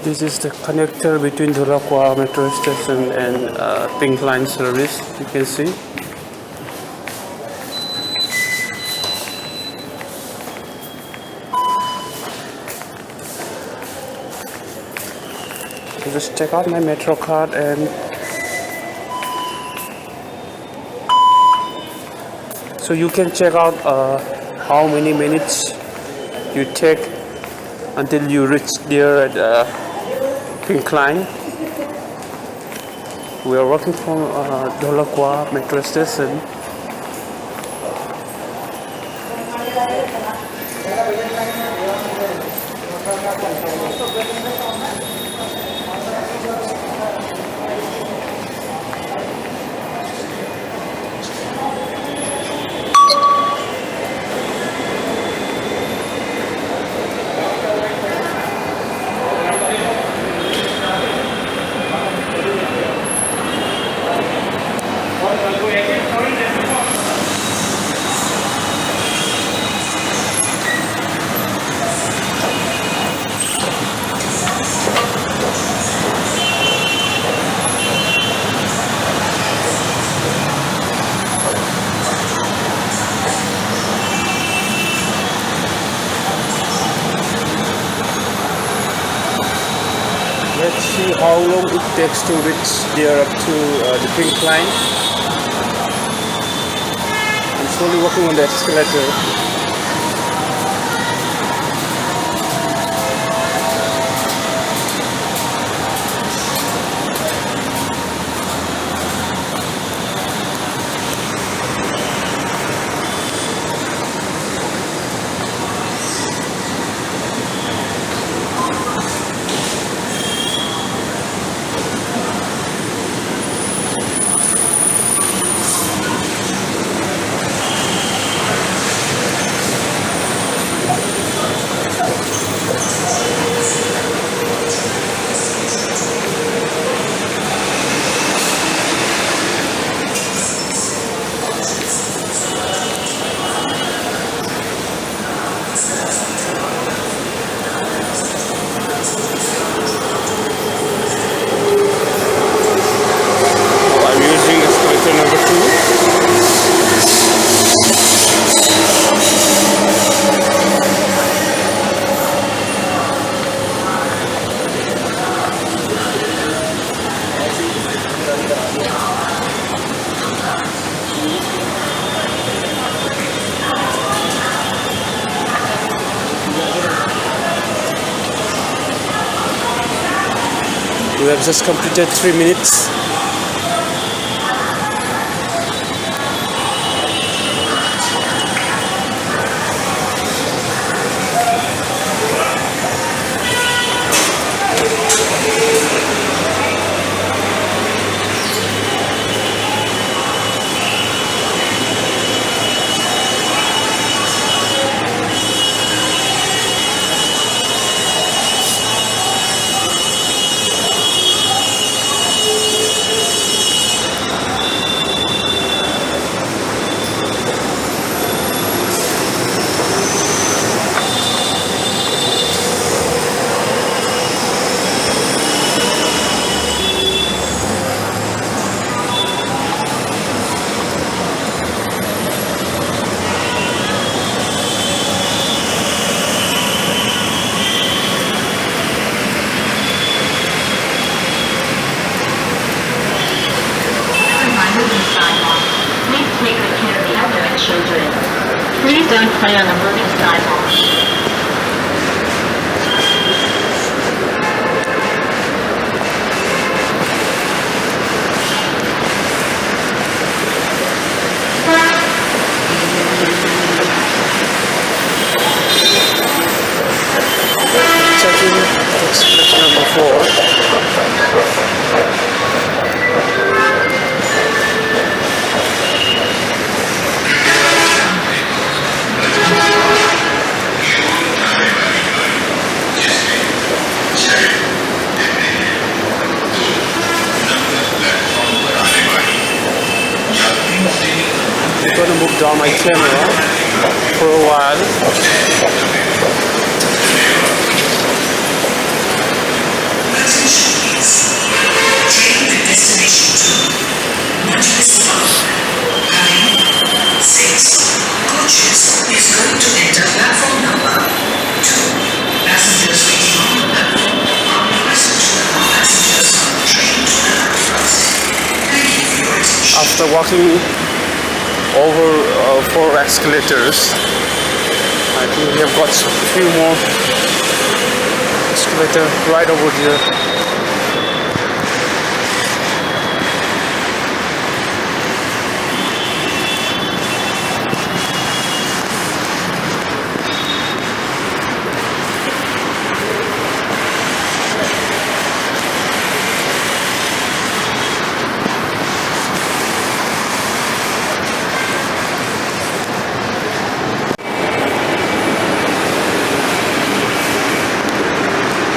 This is the connector between Dholakwa metro station and Pink Line service. You can see. So just check out my metro card and so you can check out how many minutes you take until you reach there at Pink Line. We are working from Dholakwa metro station. Let's see how long it takes to reach there up to the Pink Line. I'm slowly walking on the escalator. We have just completed 3 minutes. Please don't play on the moving sidewalk. Checking exit number 4. I'm gonna move down my camera for a while. walking over 4 escalators, I think we have got a few more escalators right over here.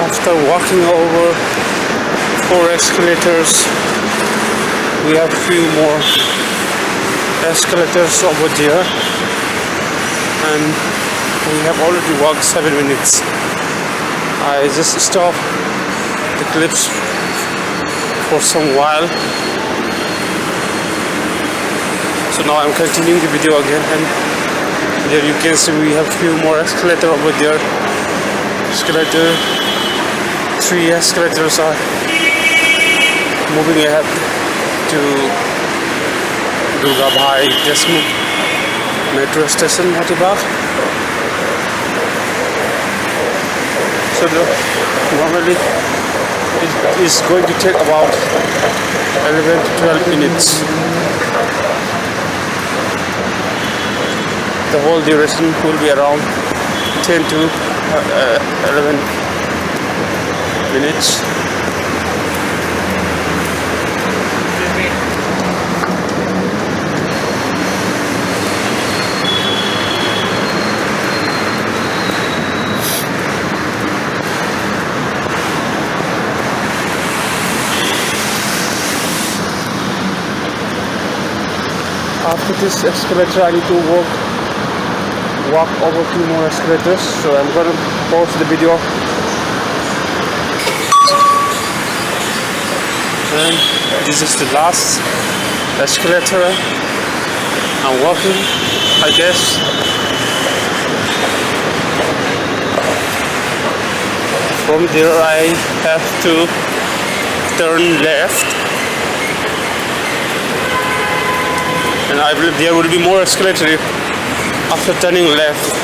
After walking over 4 escalators, we have a few more escalators over there, and we have already walked 7 minutes. I just stopped the clips for some while, so now I'm continuing the video again, and there you can see we have a few more escalators over there. Escalator 3 escalators are moving ahead to Durga Bhai Deshmukh metro station, Motibagh. So normally it is going to take about 11 to 12 minutes. The whole duration will be around 10 to 11 minutes. After this escalator, I need to walk over 2 more escalators, so I'm gonna pause the video. And this is the last escalator I'm walking, I guess. From there I have to turn left, and I believe there will be more escalator after turning left.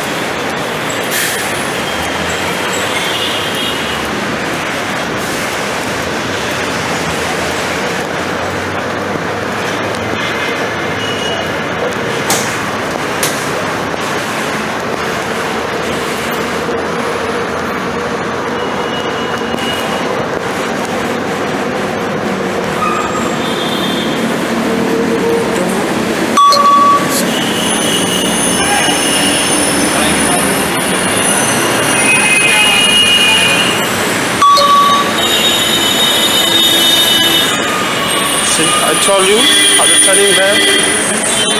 I told you, after turning left,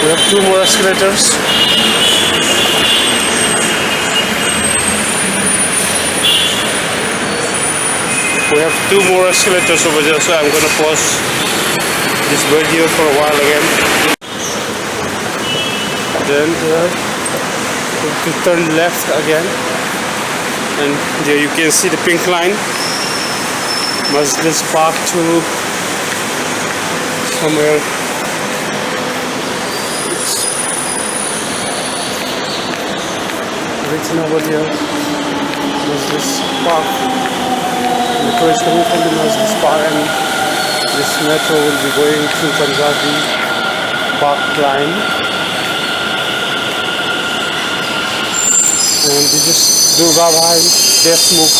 we have 2 more escalators. We have 2 more escalators over there, so I'm gonna pause this video for a while again. Then we have to turn left again, and there you can see the pink line. Majlis Park to somewhere. It's written over here. Majlis Park. The metro is coming from the Majlis Park, and this metro will be going to Punjabi Park line. And this is Durga Bhai Deshmukh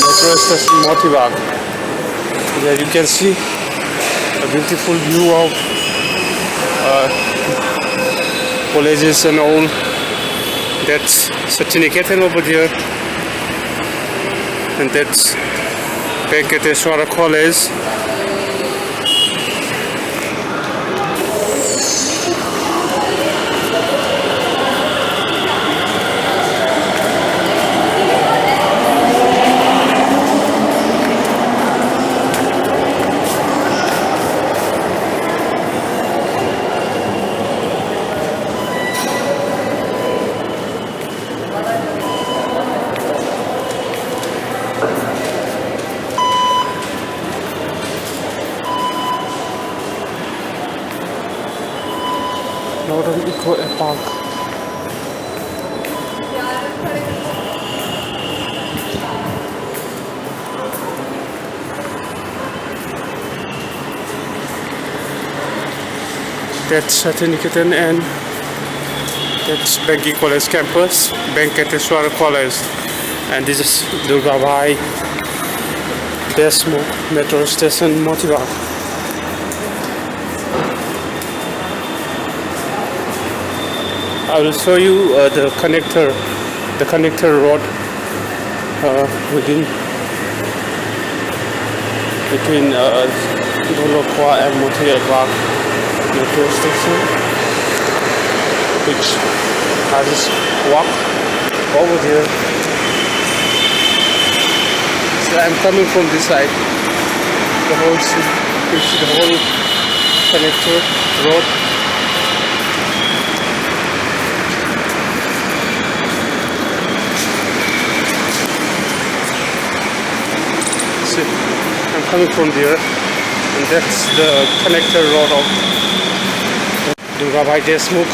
metro station, Motibagh. There you can see a beautiful view of colleges and all. That's Sachiniketan over there, and that's Venkateswara College. Jordan Eco Park. That's Satiniketan and that's Banki College campus, Venkateswara College, and this is Durgabai Desmukh metro station, Motilal. I will show you the connector road between Dolokwa and Motilal Bagh metro station, which I just walk over here. So I'm coming from this side. The whole connector road. See, I'm coming from there, and that's the connector road of Durgabai Desmukh